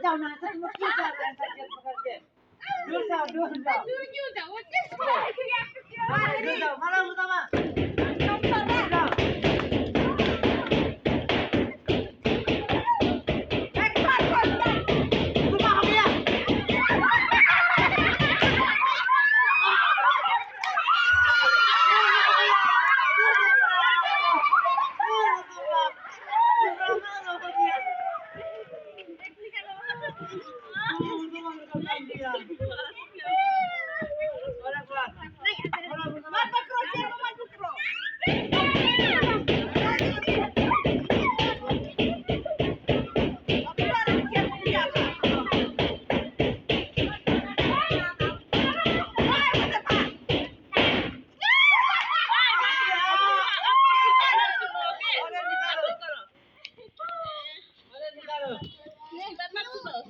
जाओ ना सर मुश्किल कर रहे हैं सर पकड़ के दूर जाओ दूर क्यों जाओ वो किस दूर जाओ मारो मुतामा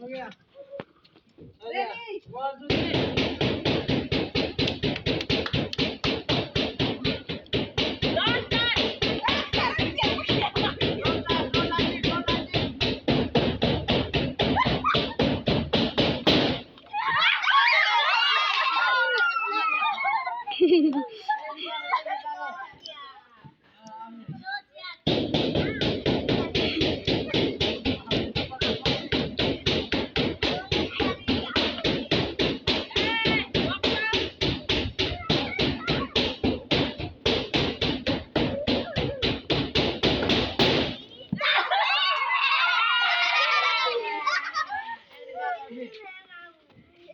हो गया रेडी 1 2 3